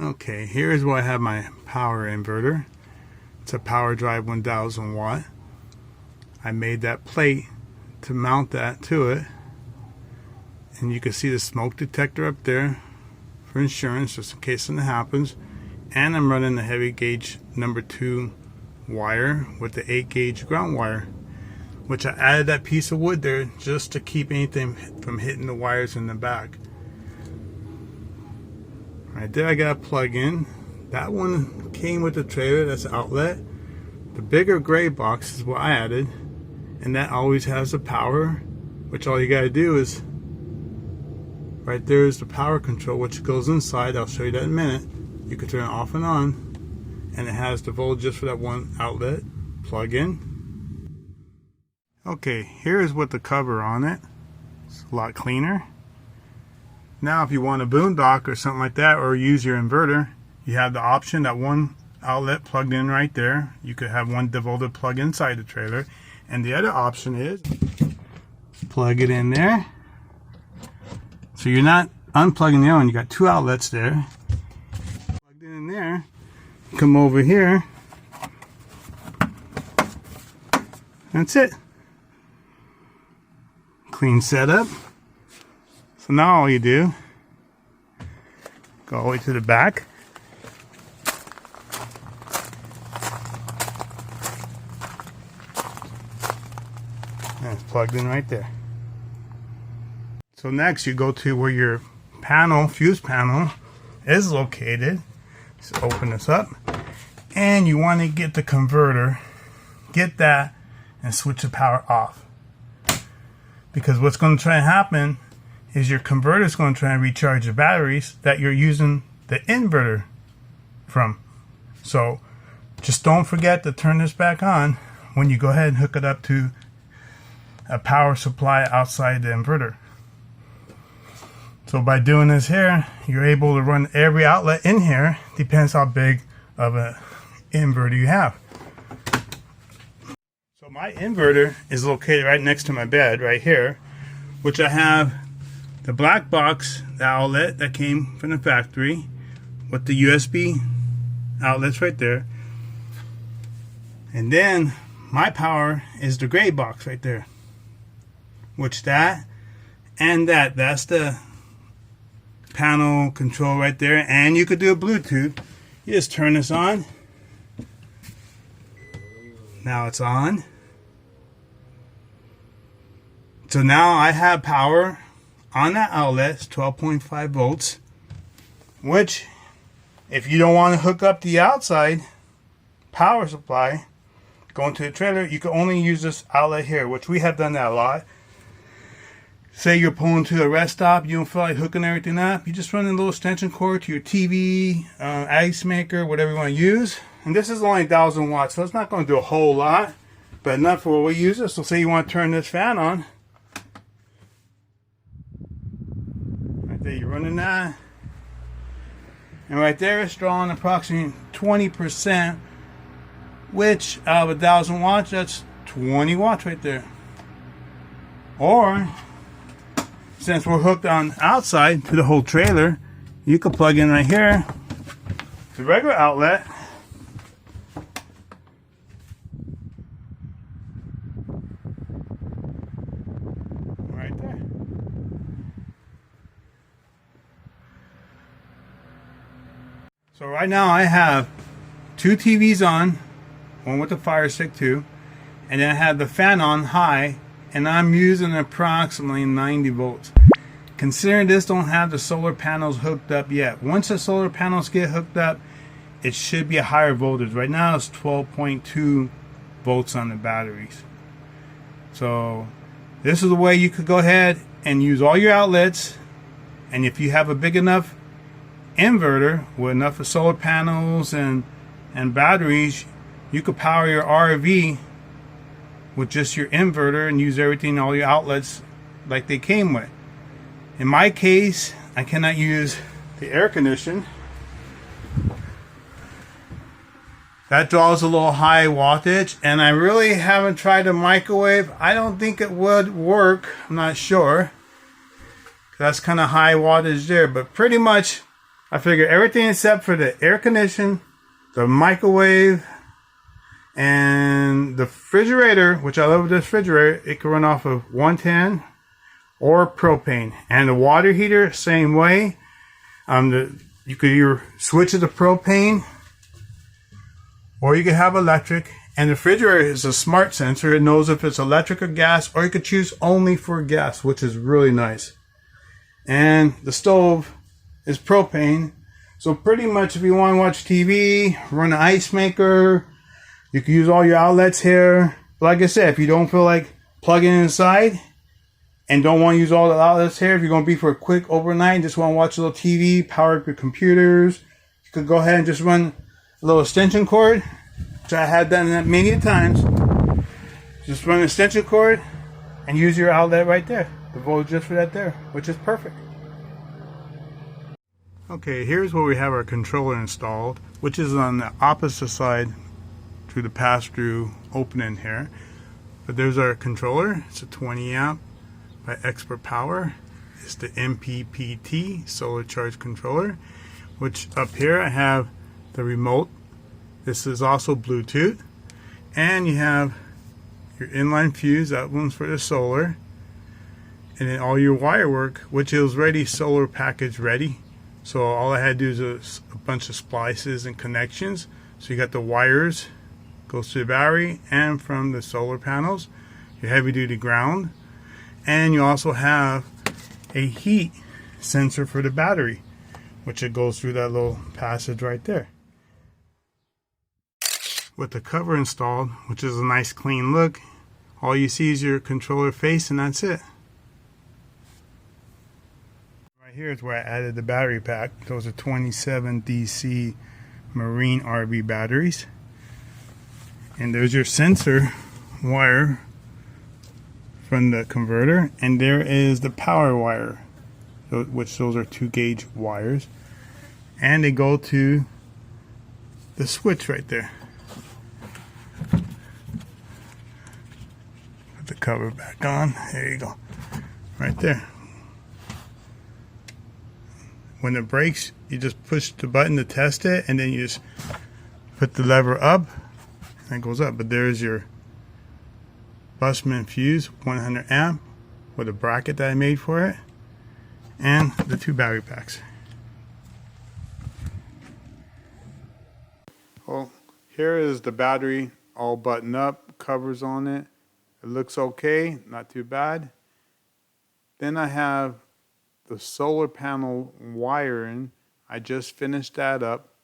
Okay, here's where I have my power inverter. It's a power drive 1000 watt. I made that plate to mount that to it, and you can see the smoke detector up there for insurance, just in case something happens. And I'm running the heavy gauge number 2 wire with the 8 gauge ground wire, which I added that piece of wood there just to keep anything from hitting the wires in the back. Right there I got a plug in. That one came with the trailer, that's the outlet. The bigger gray box is what I added, and that always has the power, which all you got to do is, right there is the power control, which goes inside. I'll show you that in a minute. You can turn it off and on, and it has the voltage just for that one outlet. Plug in. Okay, here's with the cover on it. It's a lot cleaner. Now if you want a boondock or something like that, or use your inverter, you have the option, that one outlet plugged in right there. You could have one devoted plug inside the trailer, and the other option is plug it in there. So you're not unplugging the other one, you got 2 outlets there. Plugged in there, come over here. That's it. Clean setup. So now all you do, go all the way to the back. And it's plugged in right there. So next you go to where your panel, fuse panel, is located. So open this up, and you want to get the converter, get that, and switch the power off. Because what's going to try to happen is your converter is going to try and recharge the batteries that you're using the inverter from. So just don't forget to turn this back on when you go ahead and hook it up to a power supply outside the inverter. So by doing this here, you're able to run every outlet in here. Depends how big of an inverter you have. So my inverter is located right next to my bed right here, which I have the black box, the outlet that came from the factory with the USB outlets right there. And then my power is the gray box right there, which that and that's the panel control right there. And you could do a Bluetooth. You just turn this on. Now it's on. So now I have power on that outlet. It's 12.5 volts, which if you don't want to hook up the outside power supply going to the trailer, you can only use this outlet here, which we have done that a lot. Say you're pulling to a rest stop, you don't feel like hooking everything up, you just run a little extension cord to your TV, ice maker, whatever you want to use. And this is only 1000 watts, so it's not going to do a whole lot, but enough for what we use it. So say you want to turn this fan on. Right there, you're running that. And right there it's drawing approximately 20%, which out of 1000 watts, that's 20 watts right there. Or, since we're hooked on outside to the whole trailer, you can plug in right here the regular outlet. Right there. So right now I have 2 TVs on, one with the Fire Stick too, and then I have the fan on high, and I'm using approximately 90 volts. Considering this don't have the solar panels hooked up yet. Once the solar panels get hooked up, it should be a higher voltage. Right now it's 12.2 volts on the batteries. So this is the way you could go ahead and use all your outlets, and if you have a big enough inverter with enough of solar panels and batteries, you could power your RV with just your inverter and use everything, all your outlets like they came with. In my case, I cannot use the air condition. That draws a little high wattage, and I really haven't tried a microwave. I don't think it would work. I'm not sure. That's kind of high wattage there, but pretty much I figure everything except for the air condition, the microwave, and the refrigerator, which I love this refrigerator, it can run off of 110 or propane. And the water heater, same way. You could either switch it to propane or you could have electric. And the refrigerator is a smart sensor. It knows if it's electric or gas, or you could choose only for gas, which is really nice. And the stove is propane. So pretty much if you want to watch TV, run an ice maker, you can use all your outlets here. But like I said, if you don't feel like plugging it inside and don't want to use all the outlets here, if you're going to be for a quick overnight and just want to watch a little TV, power up your computers, you could go ahead and just run a little extension cord, which I had done that many times. Just run an extension cord and use your outlet right there. The voltage just for that there, which is perfect. Okay, here's where we have our controller installed, which is on the opposite side through the pass-through opening here. But there's our controller. It's a 20 amp by Expert Power. It's the MPPT solar charge controller, which up here I have the remote. This is also Bluetooth, and you have your inline fuse. That one's for the solar, and then all your wire work, which is already solar package ready. So all I had to do is a bunch of splices and connections. So you got the wires, goes to the battery, and from the solar panels, your heavy duty ground, and you also have a heat sensor for the battery, which it goes through that little passage right there. With the cover installed, which is a nice clean look, all you see is your controller face, and that's it. Right here is where I added the battery pack. Those are 27 DC Marine RV batteries. And there's your sensor wire from the converter, and there is the power wire, which those are 2 gauge wires, and they go to the switch right there. Put the cover back on. There you go, right there. When it breaks, you just push the button to test it, and then you just put the lever up and it goes up. But there's your Busman fuse, 100 amp, with a bracket that I made for it, and the 2 battery packs. Well, here is the battery all buttoned up, covers on it. It looks okay, not too bad. Then I have the solar panel wiring. I just finished that up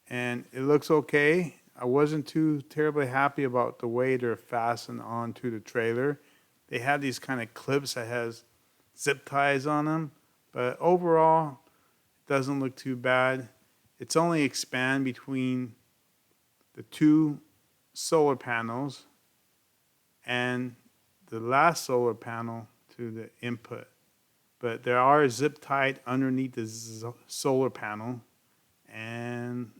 and it looks okay. I wasn't too terribly happy about the way they're fastened onto the trailer. They have these kind of clips that has zip ties on them, but overall it doesn't look too bad. It's only expand between the 2 solar panels and the last solar panel to the input. But there are zip tied underneath the solar panel, and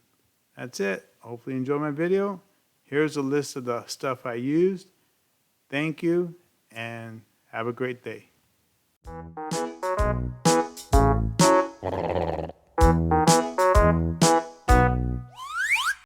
that's it. Hopefully you enjoy my video. Here's a list of the stuff I used. Thank you, and have a great day.